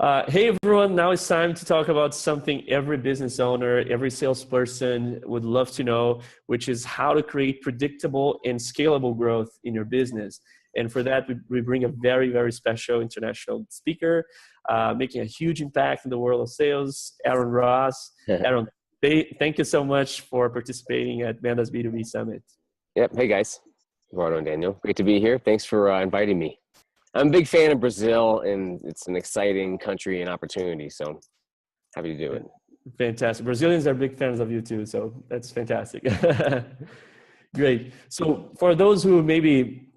Hey everyone, now it's time to talk about something every business owner, every salesperson would love to know, which is how to create predictable and scalable growth in your business. And for that, we bring a very, very special international speaker, making a huge impact in the world of sales, Aaron Ross. Aaron, thank you so much for participating at Vendas B2B Summit. Yep. Hey guys. Eduardo and Daniel. Great to be here. Thanks for inviting me. I'm a big fan of Brazil, and it's an exciting country and opportunity, so happy to do it. Fantastic. Brazilians are big fans of you too, so that's fantastic. Great. So for those who maybe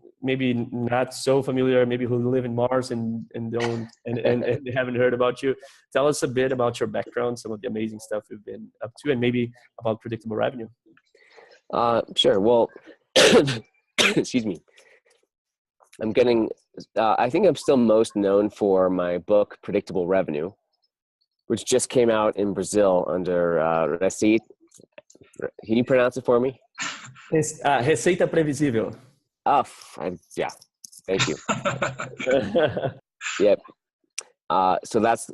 not so familiar, maybe who live in Mars and they haven't heard about you, tell us a bit about your background, some of the amazing stuff you've been up to, and maybe about predictable revenue. Sure. Well, excuse me. I think I'm still most known for my book, Predictable Revenue, which just came out in Brazil under Receita. Can you pronounce it for me? Receita Previsível. Oh, yeah. Thank you. Yep. So that's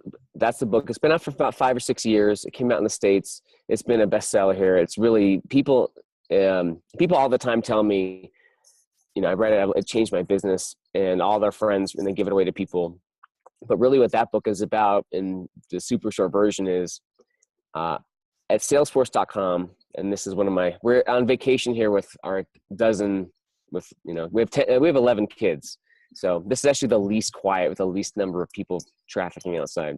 the book. It's been out for about 5 or 6 years. It came out in the States. It's been a bestseller here. It's really people all the time tell me, I read it, it changed my business, and all their friends, and they give it away to people. But really what that book is about, in the super short version, is at Salesforce.com, and this is we're on vacation here with our dozen, we have 11 kids. So this is actually the least quiet, with the least number of people trafficking outside.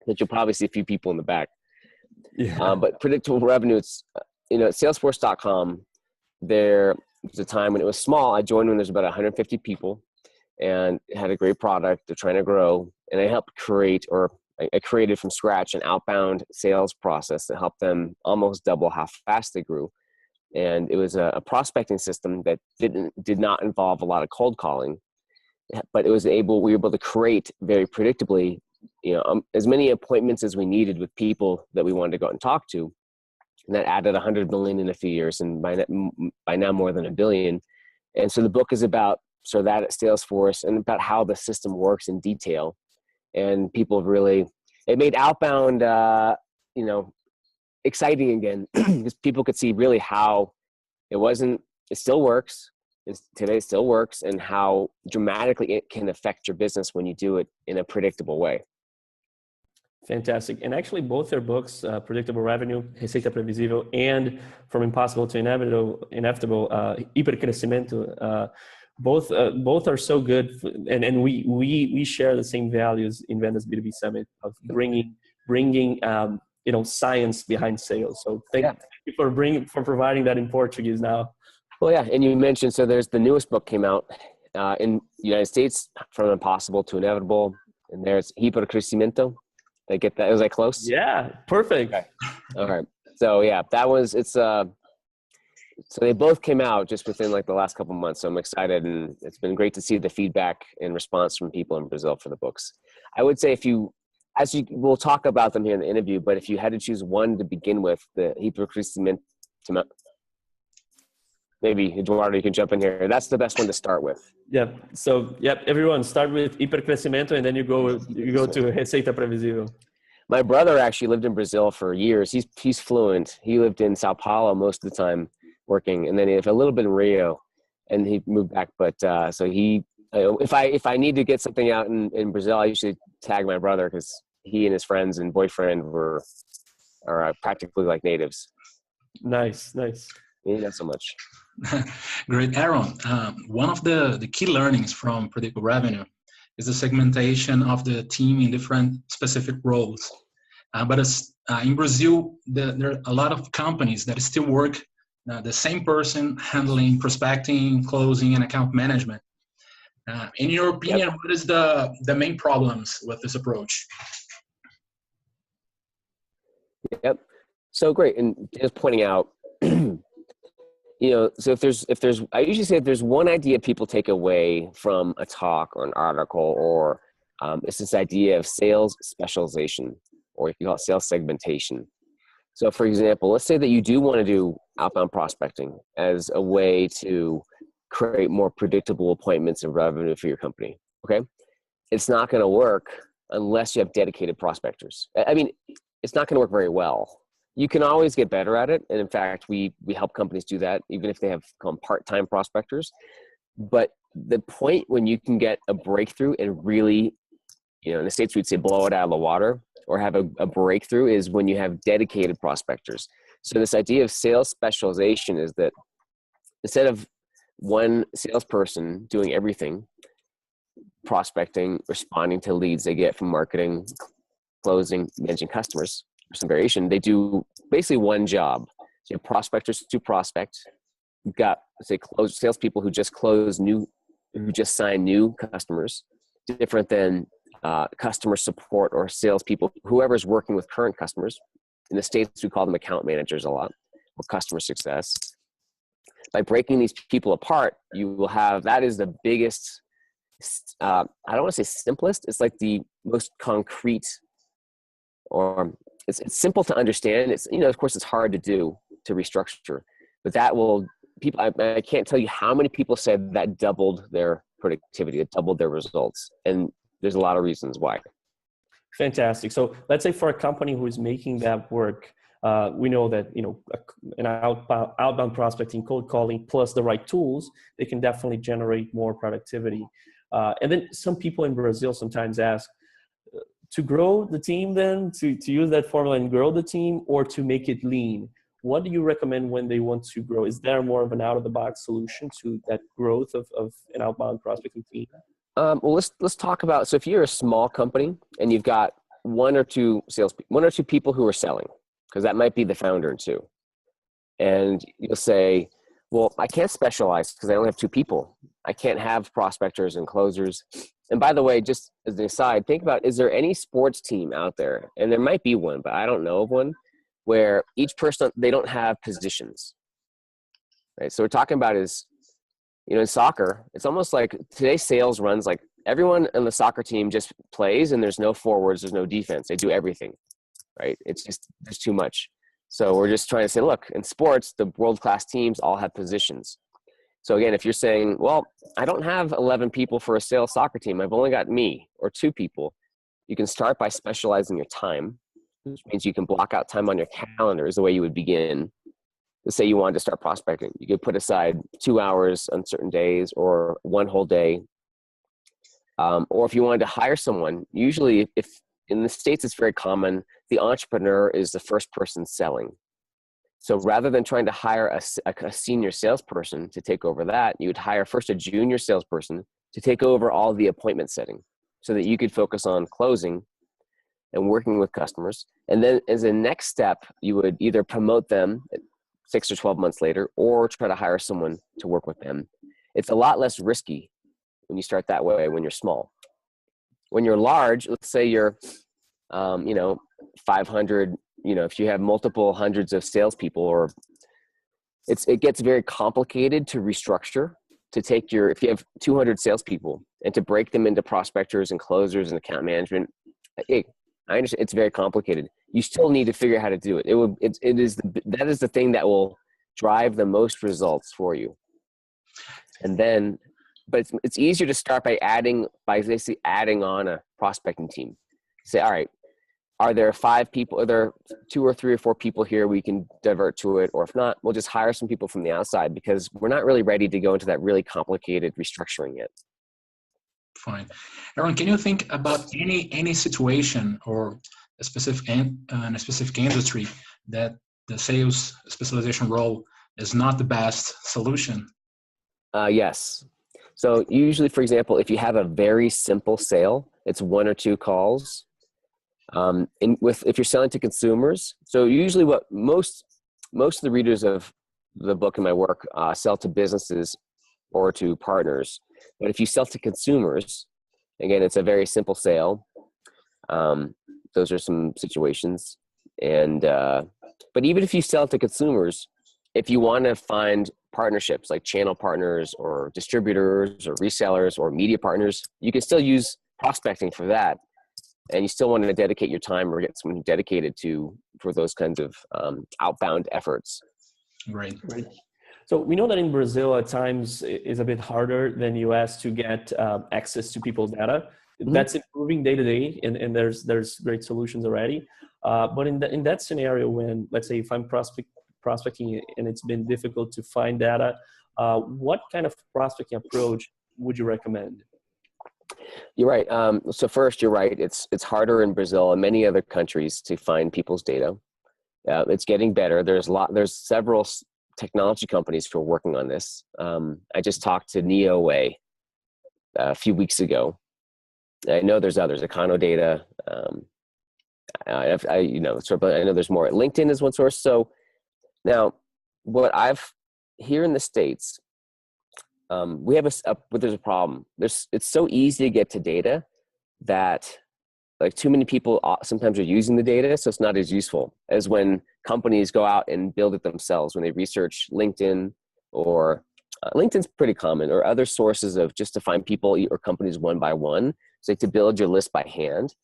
But you'll probably see a few people in the back. Yeah. But predictable revenue, it's, at Salesforce.com, there was a time when it was small. I joined when there's about 150 people and had a great product. They're trying to grow. And I helped I created from scratch an outbound sales process that helped them almost double how fast they grew. And it was a prospecting system that did not involve a lot of cold calling, but we were able to create very predictably, as many appointments as we needed with people that we wanted to go out and talk to. And that added 100 million in a few years, and by now more than 1 billion. And so the book is about that at Salesforce, and about how the system works in detail. And it made outbound, exciting again, because people could see really how it still works. Today it still works, and how dramatically it can affect your business when you do it in a predictable way. Fantastic. And actually both their books, Predictable Revenue, Receita Previsível, and From Impossible to Inevitable, Hipercrescimento, both are so good. And we share the same values in Vendas B2B Summit of bringing science behind sales. So thank you for providing that in Portuguese now. Well, yeah. And you mentioned, so there's the newest book came out in the United States, From Impossible to Inevitable, and there's Hipercrescimento. Did I get that? Was I close? Yeah, perfect. Okay. All right. So yeah, so they both came out just within the last couple of months. So I'm excited, and it's been great to see the feedback and response from people in Brazil for the books. I would say we'll talk about them here in the interview, but if you had to choose one to begin with, the Hipercrescimento, maybe Eduardo, you can jump in here. That's the best one to start with. Yep. So everyone start with Hipercrescimento, and then you go to Receita Previsível. My brother actually lived in Brazil for years. He's fluent. He lived in Sao Paulo most of the time working, and then he lived a little bit in Rio, and he moved back. But so if I need to get something out in Brazil, I usually tag my brother, because he and his friends and boyfriend are practically like natives. Nice. Yeah, not so much. Great, Aaron. One of the key learnings from Predictable Revenue is the segmentation of the team in different specific roles. But in Brazil, there are a lot of companies that still work the same person handling prospecting, closing, and account management. In your opinion, What is the main problems with this approach? Yep. So great. And just pointing out, so I usually say if there's one idea people take away from a talk or an article, or it's this idea of sales specialization, or you can call it sales segmentation. So for example, let's say that you do want to do outbound prospecting as a way to create more predictable appointments and revenue for your company. Okay. It's not going to work unless you have dedicated prospectors. I mean, it's not going to work very well. You can always get better at it. And in fact, we help companies do that, even if they have part-time prospectors. But the point when you can get a breakthrough and really, in the States, we'd say blow it out of the water or have a breakthrough is when you have dedicated prospectors. So this idea of sales specialization is that instead of one salesperson doing everything, prospecting, responding to leads they get from marketing, closing, managing customers, or some variation, they do basically one job. So you have prospectors to prospect. You've got, say, salespeople who just sign new customers, different than customer support or salespeople, whoever's working with current customers. In the States, we call them account managers a lot, or customer success. By breaking these people apart, you will have, that is the biggest, I don't want to say simplest, it's like the most concrete, or it's simple to understand. It's, of course it's hard to do, to restructure, but that will, I can't tell you how many people said that doubled their productivity, it doubled their results. And there's a lot of reasons why. Fantastic. So let's say for a company who is making that work, we know that, an outbound prospecting, cold calling, plus the right tools, they can definitely generate more productivity. And then some people in Brazil sometimes ask, to grow the team then, to use that formula and grow the team, or to make it lean? What do you recommend when they want to grow? Is there more of an out-of-the-box solution to that growth of an outbound prospecting team? Well, let's talk about, so if you're a small company and you've got one or two people who are selling, because that might be the founder and two. And you'll say, well, I can't specialize because I only have two people. I can't have prospectors and closers. And by the way, just as an aside, think about, is there any sports team out there? And there might be one, but I don't know of one, where each person, they don't have positions, right? So we're talking about is, in soccer, it's almost like today's sales runs like everyone on the soccer team just plays and there's no forwards, there's no defense. They do everything, right? It's just, there's too much. So we're just trying to say, look, in sports, the world-class teams all have positions. So again, if you're saying, well, I don't have 11 people for a sales soccer team, I've only got me or two people, you can start by specializing your time, which means you can block out time on your calendar is the way you would begin. Let's say you wanted to start prospecting. You could put aside 2 hours on certain days or one whole day. Or if you wanted to hire someone, usually if in the States, it's very common, the entrepreneur is the first person selling. So rather than trying to hire a senior salesperson to take over that, you would hire first a junior salesperson to take over all the appointment setting so that you could focus on closing and working with customers. And then as a next step, you would either promote them 6 or 12 months later, or try to hire someone to work with them. It's a lot less risky when you start that way when you're small. When you're large, let's say you're, 500, if you have multiple hundreds of salespeople, or it gets very complicated to restructure, to take if you have 200 salespeople and to break them into prospectors and closers and account management. I understand it's very complicated. You still need to figure out how to do it. That is the thing that will drive the most results for you. And then, but it's easier to start by basically adding on a prospecting team. Say, all right, are there 5 people? Are there 2 or 3 or 4 people here we can divert to it? Or if not, we'll just hire some people from the outside because we're not really ready to go into that really complicated restructuring yet. Fine. Aaron, can you think about any situation or a specific industry that the sales specialization role is not the best solution? Yes. So usually, for example, if you have a very simple sale, it's 1 or 2 calls. If you're selling to consumers, so usually what most of the readers of the book and my work sell to businesses or to partners. But if you sell to consumers, again, it's a very simple sale. Those are some situations. And but even if you sell to consumers, if you want to find partnerships like channel partners or distributors or resellers or media partners, you can still use prospecting for that. And you still want to dedicate your time or get someone dedicated for those kinds of outbound efforts. Right. So we know that in Brazil at times it's a bit harder than US to get access to people's data, that's improving day to day, and there's great solutions already. But in that scenario, when, let's say, if I'm prospecting and it's been difficult to find data, what kind of prospecting approach would you recommend? You're right. So first, you're right. It's harder in Brazil and many other countries to find people's data. It's getting better. There's several technology companies who are working on this. I just talked to NeoWay a few weeks ago. I know there's others, Econo Data. I know there's more. LinkedIn is one source. So now, here in the States, we have there's a problem. It's so easy to get to data that like too many people sometimes are using the data, so it's not as useful as when companies go out and build it themselves. When they research LinkedIn, or LinkedIn's pretty common, or other sources of just to find people or companies one by one, so to build your list by hand.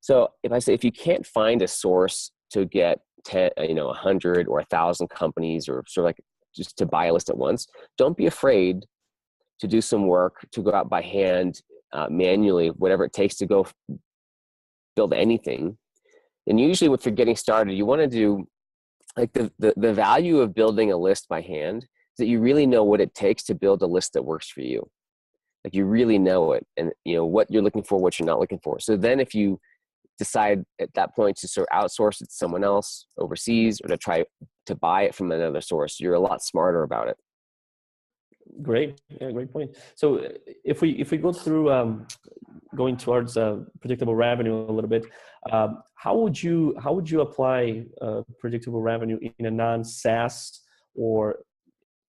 So if you can't find a source to get 100 or 1,000 companies, or sort of like just to buy a list at once, don't be afraid to do some work, to go out by hand, manually, whatever it takes to go build anything. And usually if you're getting started, you want to do like the value of building a list by hand is that you really know what it takes to build a list that works for you. Like you really know it, and you know what you're looking for, what you're not looking for. So then if you decide at that point to sort of outsource it to someone else overseas, or to try to buy it from another source, you're a lot smarter about it. Great. Yeah, great point. So if we go through going towards predictable revenue a little bit, how would you apply predictable revenue in a non-SaaS or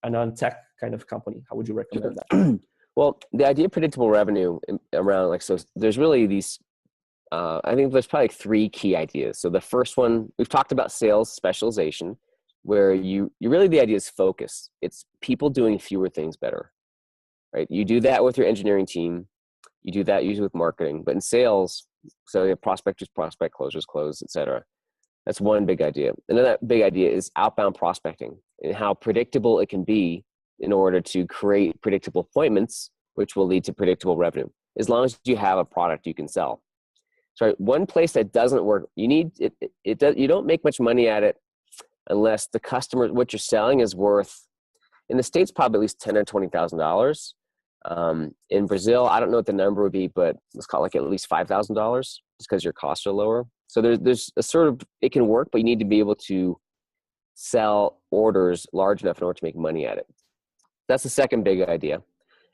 a non-tech kind of company? How would you recommend that? Well, the idea of predictable revenue around so there's really these. I think there's probably 3 key ideas. So the first one, we've talked about sales specialization, where you really, the idea is focus. It's people doing fewer things better, right? You do that with your engineering team. You do that usually with marketing, but in sales, so you have prospectors prospect, closers close, etc. That's one big idea. Another big idea is outbound prospecting, and how predictable it can be in order to create predictable appointments, which will lead to predictable revenue, as long as you have a product you can sell. So one place that doesn't work, you don't make much money at it unless the customer, what you're selling is worth, in the States, probably at least $10,000 or $20,000. In Brazil, I don't know what the number would be, but let's call it like at least $5,000, just because your costs are lower. So there's a sort of, it can work, but you need to be able to sell orders large enough in order to make money at it. That's the second big idea.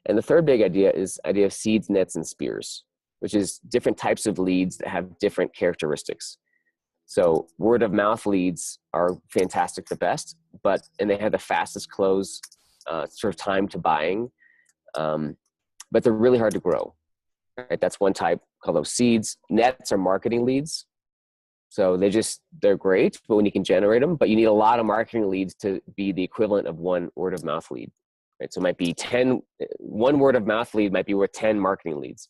And the third big idea is idea of seeds, nets, and spears, which is different types of leads that have different characteristics. So word of mouth leads are fantastic, the best, and they have the fastest close sort of time to buying, but they're really hard to grow. Right? That's one type, called those seeds. Nets are marketing leads. So they're great, but when you can generate them, but you need a lot of marketing leads to be the equivalent of one word of mouth lead. Right? So it might be one word of mouth lead might be worth 10 marketing leads.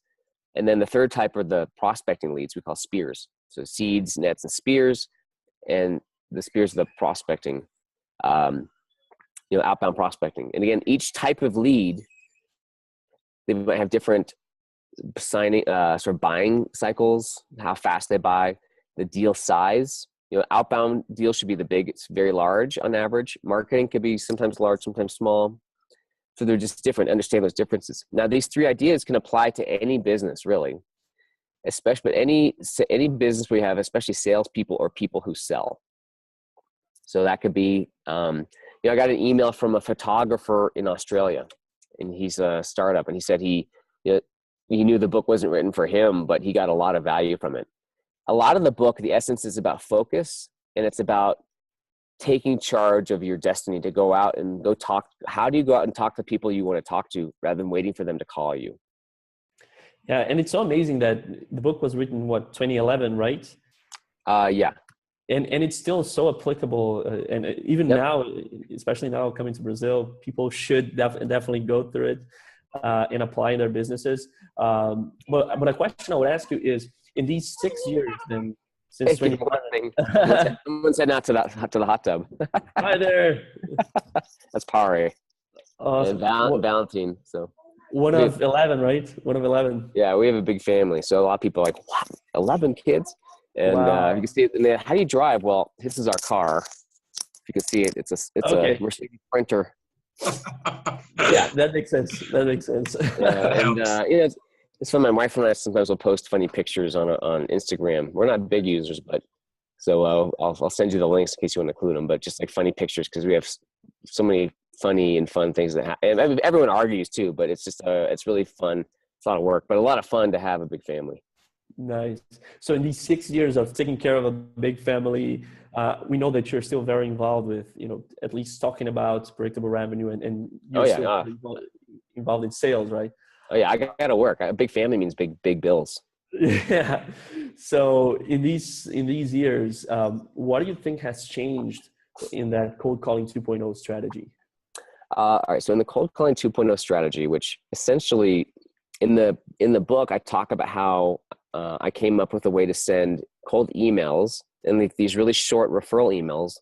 And then the third type are the prospecting leads we call spears. So seeds, nets, and spears. And the spears are the prospecting, outbound prospecting. And again, each type of lead, they might have different sort of buying cycles, how fast they buy, the deal size. Outbound deals should be the big, it's very large on average. Marketing could be sometimes large, sometimes small. So they're just different. Understand those differences. Now, these 3 ideas can apply to any business, really, especially any business we have, especially salespeople or people who sell. So that could be, I got an email from a photographer in Australia, and he's a startup, and he said he knew the book wasn't written for him, but he got a lot of value from it. A lot of the book, the essence is about focus, and it's about taking charge of your destiny, to go out and go talk. How do you go out and talk to people you want to talk to rather than waiting for them to call you? Yeah. And it's so amazing that the book was written, 2011, right? Yeah. And it's still so applicable. And even now, especially now coming to Brazil, people should definitely go through it and apply in their businesses. But a question I would ask you is, in these 6 years, then, since 2011. Someone said not to the hot tub. Hi there. That's Pare. Awesome. And Valentine. So One of 11, right? One of 11. Yeah, we have a big family. So a lot of people are like, what, 11 kids? And Wow. you can see it. And how do you drive? Well, this is our car. If you can see it, it's Okay. a Mercedes Sprinter. Yeah, that makes sense. That makes sense. And it's fun. My wife and I sometimes will post funny pictures on Instagram. We're not big users, but so I'll send you the links in case you want to include them. But just like funny pictures, because we have so many funny and fun things that happen. And everyone argues too, but it's just it's really fun. It's a lot of work, but a lot of fun to have a big family. Nice. So in these 6 years of taking care of a big family, we know that you're still very involved with, at least talking about predictable revenue and you're still involved in sales, right? Oh yeah, I got to work. A big family means big bills. Yeah. So in these years, what do you think has changed in that cold calling 2.0 strategy? All right. So in the cold calling 2.0 strategy, which essentially in the book, I talk about how I came up with a way to send cold emails and these really short referral emails,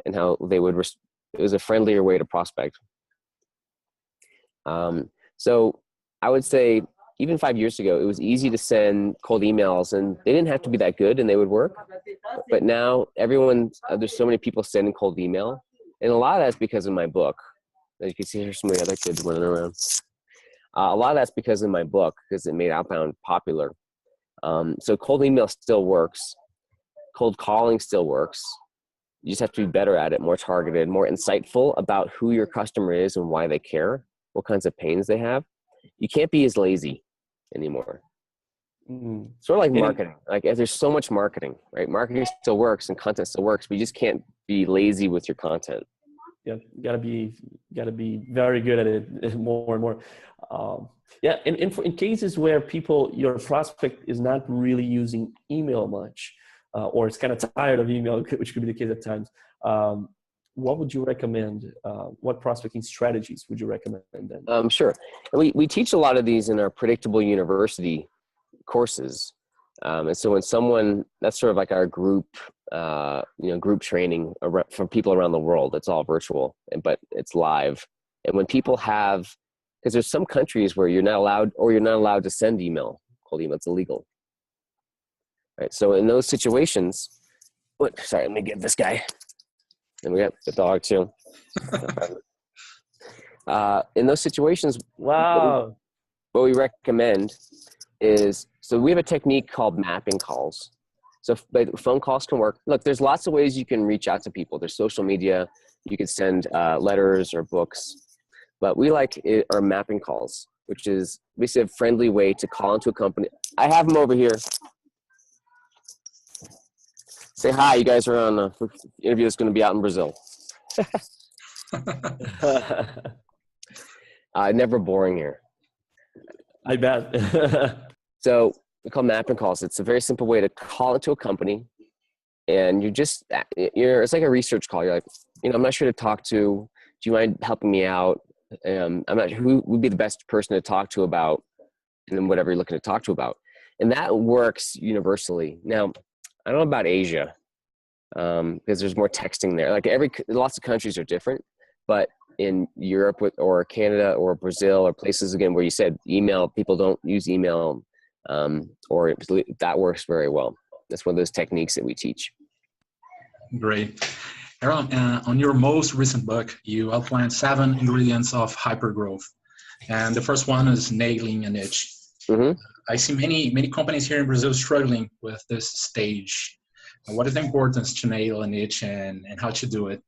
and how they would, it was a friendlier way to prospect. So I would say even 5 years ago, it was easy to send cold emails and they didn't have to be that good and they would work. But now there's so many people sending cold email. And a lot of that's because of my book. As you can see, here's some of the other kids running around. A lot of that's because of my book, because it made outbound popular. So cold email still works. Cold calling still works. You just have to be better at it, more targeted, more insightful about who your customer is and why they care, what kinds of pains they have. You can't be as lazy anymore. Sort of like marketing. Like there's so much marketing, right? Marketing still works and content still works, but you just can't be lazy with your content. Yeah, gotta be very good at it more and more. Yeah, and in cases where your prospect is not really using email much, or is kind of tired of email, which could be the case at times, what would you recommend? What prospecting strategies would you recommend then? Sure. And we teach a lot of these in our Predictable University courses. And so when that's sort of like our group, group training from people around the world. It's all virtual, but it's live. And when people because there's some countries where you're not allowed to send cold email, it's illegal. Right. So in those situations, let me get this guy. And we got the dog too. In those situations, wow. What we recommend is, so we have a technique called mapping calls. So phone calls can work. Look, there's lots of ways you can reach out to people. There's social media. You can send letters or books. But we like our mapping calls, which is basically a friendly way to call into a company. I have them over here. Say hi, you guys are on the interview that's going to be out in Brazil. Never boring here. I bet. So we call mapping calls. It's a very simple way to call into a company, and it's like a research call. You're like, I'm not sure to talk to. Do you mind helping me out? I'm not sure who would be the best person to talk to about, and then whatever you're looking to talk to about. And that works universally. Now, I don't know about Asia, because there's more texting there. Like lots of countries are different, but in Europe or Canada or Brazil or places again where you said email, people don't use email, or that works very well. That's one of those techniques that we teach. Great. Aaron, on your most recent book, you outlined 7 ingredients of hypergrowth. And the first one is nailing a niche. Mm-hmm. I see many companies here in Brazil struggling with this stage. What is the importance to nail a niche and how to do it?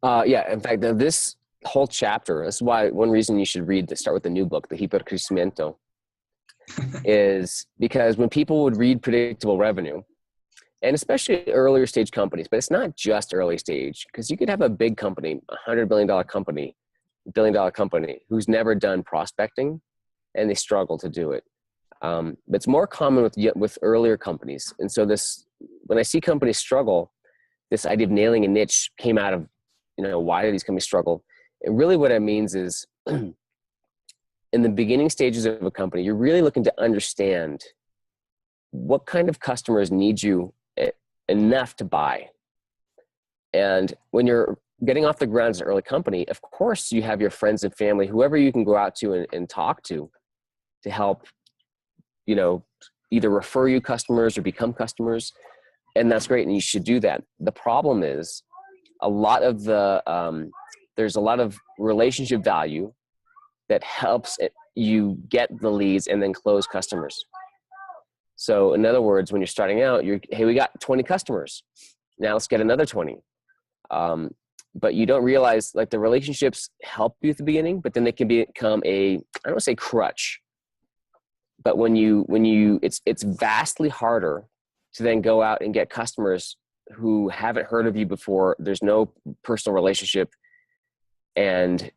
Yeah, in fact, this whole chapter, this is why one reason you should start with the new book, the Hipercrescimento, is because when people would read predictable revenue, and especially earlier stage companies, but it's not just early stage, because you could have a big company, $100 billion company, billion-dollar company, who's never done prospecting, and they struggle to do it. But it's more common with earlier companies. And so when I see companies struggle, this idea of nailing a niche came out of, why do these companies struggle? And really what it means is in the beginning stages of a company, you're really looking to understand what kind of customers need you enough to buy. And when you're getting off the ground as an early company, of course you have your friends and family, whoever you can go out to and talk to help, either refer you customers or become customers. And that's great. And you should do that. The problem is there's a lot of relationship value that helps you get the leads and then close customers. So in other words, when you're starting out, hey, we got 20 customers. Now let's get another 20. But you don't realize, like, the relationships help you at the beginning, but then they can become I don't want to say crutch, but it's vastly harder to then go out and get customers who haven't heard of you before. There's no personal relationship. And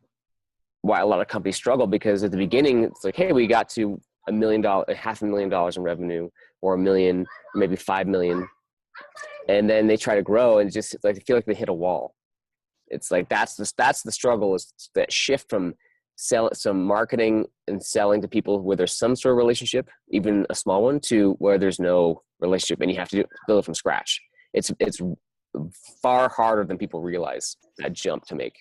why a lot of companies struggle, because at the beginning it's like, hey, we got to $1 million, $500,000 in revenue, or $1 million, maybe 5 million. And then they try to grow and just like, they feel like they hit a wall. It's like, that's the struggle, is that shift from some marketing and selling to people where there's some sort of relationship, even a small one, to where there's no relationship and you have to build it from scratch. It's far harder than people realize, that jump to make.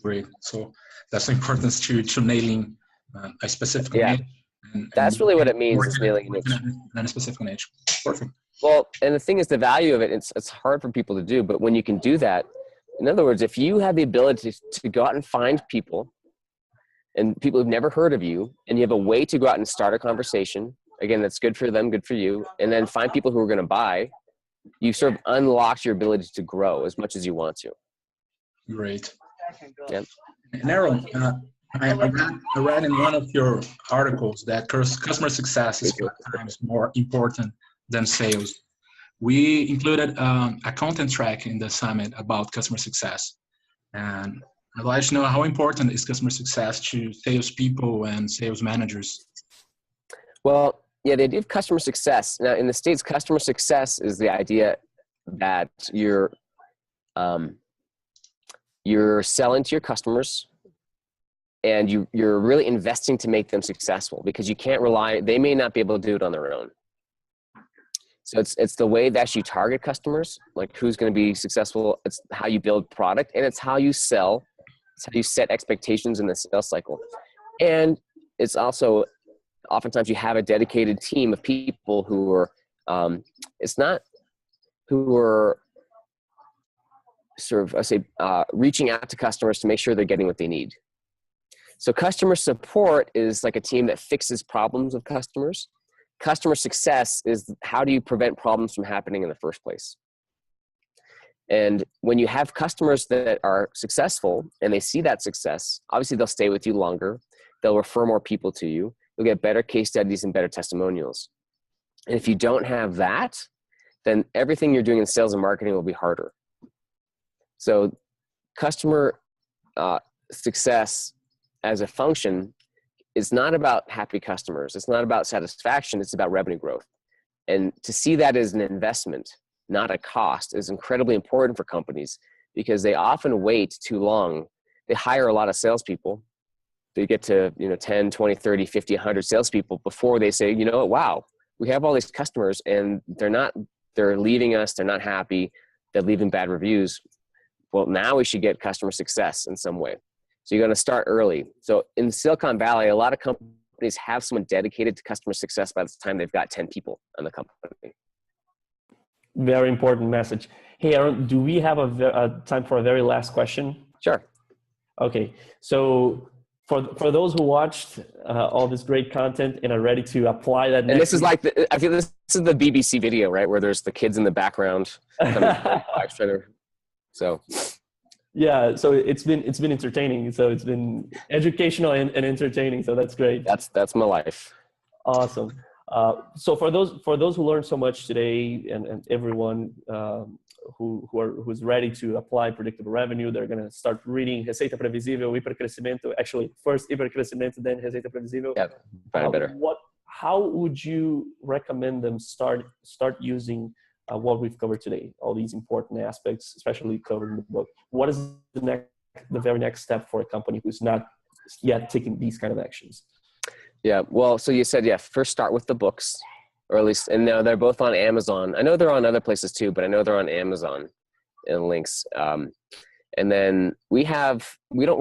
Great. So that's the importance to nailing a specific niche. That's really what it means, is nailing a niche. And a specific niche. Perfect. Well, and the thing is, the value of it, it's hard for people to do, but when you can do that, in other words, if you have the ability to go out and find people, and people who've never heard of you, and you have a way to go out and start a conversation, again, that's good for them, good for you, and then find people who are going to buy, you sort of unlocked your ability to grow as much as you want to. Great. Yep. And Aaron, I read in one of your articles that customer success is 5 times more important than sales. We included a content track in the summit about customer success. And I'd like to know, how important is customer success to salespeople and sales managers? Well, yeah, the idea of customer success. Now, in the States, customer success is the idea that you're selling to your customers, and you're really investing to make them successful, because you can't rely, they may not be able to do it on their own. So it's the way that you target customers, like who's going to be successful. It's how you build product, and it's how you sell. It's how you set expectations in the sales cycle. And it's also, oftentimes you have a dedicated team of people who are, sort of, reaching out to customers to make sure they're getting what they need. So customer support is like a team that fixes problems of customers. Customer success is, how do you prevent problems from happening in the first place? And when you have customers that are successful and they see that success, obviously they'll stay with you longer. They'll refer more people to you. You'll get better case studies and better testimonials. And if you don't have that, then everything you're doing in sales and marketing will be harder. So customer success as a function is not about happy customers. It's not about satisfaction. It's about revenue growth. And to see that as an investment, not a cost, is incredibly important for companies, because they often wait too long. They hire a lot of salespeople. They get to 10, 20, 30, 50, 100 salespeople before they say, wow, we have all these customers and they're leaving us. They're not happy. They're leaving bad reviews. Well, now we should get customer success in some way. So you're going to start early. So in Silicon Valley, a lot of companies have someone dedicated to customer success by the time they've got 10 people in the company. Very important message. Hey, Aaron, do we have a time for a very last question? Sure. Okay. So for those who watched all this great content and are ready to apply that, and this is like, I feel this is the BBC video, right? Where there's the kids in the background. So. Yeah, so it's been entertaining. So it's been educational and entertaining. So that's great. That's my life. Awesome. So for those who learned so much today, and everyone who's ready to apply predictable revenue, they're going to start reading Receita Previsível, Hipercrescimento. Actually, first Hipercrescimento, then Receita Previsível. Yeah, probably better. How would you recommend them start using what we've covered today, all these important aspects, especially covered in the book? What is the very next step for a company who's not yet taking these kind of actions? Yeah, well, so you said, first start with the books, or at least, and now they're both on Amazon. I know they're on other places too, but I know they're on Amazon. and links. And then we're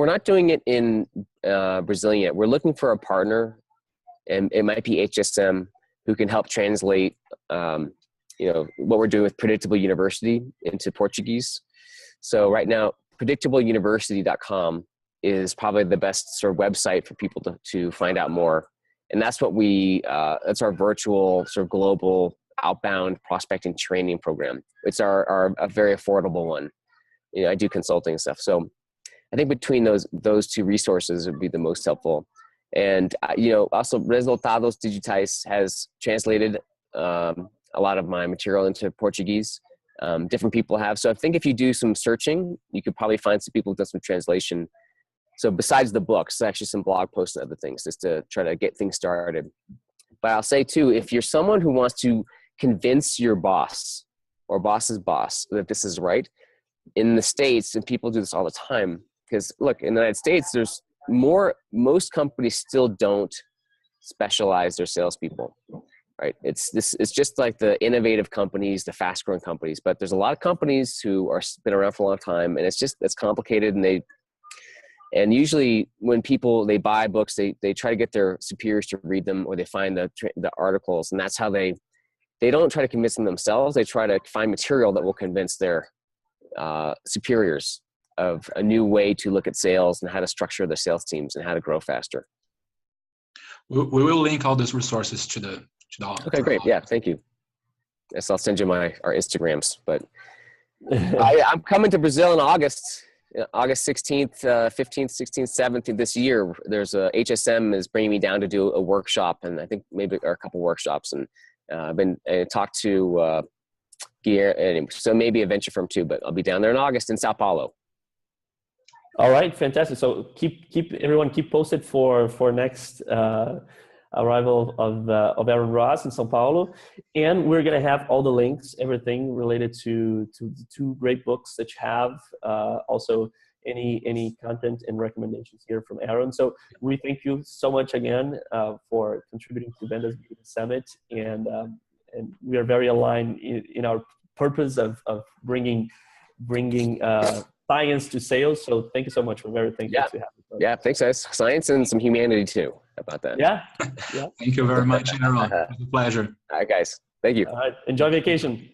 not doing it in Brazilian yet. We're looking for a partner, and it might be HSM who can help translate, what we're doing with Predictable University into Portuguese. So right now, predictableuniversity.com is probably the best sort of website for people to find out more. And that's what that's our virtual sort of global outbound prospecting training program. It's a very affordable one. I do consulting and stuff. So I think between those two resources would be the most helpful. And, also Resultados Digitais has translated a lot of my material into Portuguese. Different people have. So I think if you do some searching, you could probably find some people who've done some translation. So besides the books, actually some blog posts and other things just to try to get things started. But I'll say too, if you're someone who wants to convince your boss or boss's boss that this is right, in the States, and people do this all the time, because look, in the United States, most companies still don't specialize their salespeople, right? It's just like the innovative companies, the fast growing companies, but there's a lot of companies who are been around for a long time, and it's complicated. And usually when they buy books, they try to get their superiors to read them, or they find the articles, and that's how they don't try to convince them themselves. They try to find material that will convince their superiors of a new way to look at sales and how to structure the sales teams and how to grow faster. We will link all these resources to the Okay, great. Yeah, thank you. Yes, I'll send you our Instagrams. But I'm coming to Brazil in August 16th, 15th, 16th, 17th this year. There's HSM is bringing me down to do a workshop, and I think maybe a couple workshops. And I've been talked to Gear, so maybe a venture firm too. But I'll be down there in August in Sao Paulo. All right, fantastic. So everyone keep posted for next arrival of Aaron Ross in São Paulo, and we're gonna have all the links, everything related to the two great books that you have. Also, any content and recommendations here from Aaron. So we thank you so much again for contributing to Vendas B2B Summit, and we are very aligned in our purpose of bringing science to sales. So thank you so much. We're very thankful to have you. Yeah, thanks guys. Science and some humanity too. How about that? Yeah. Thank you very much, Aaron. It was a pleasure. All right, guys. Thank you. All right. Enjoy vacation.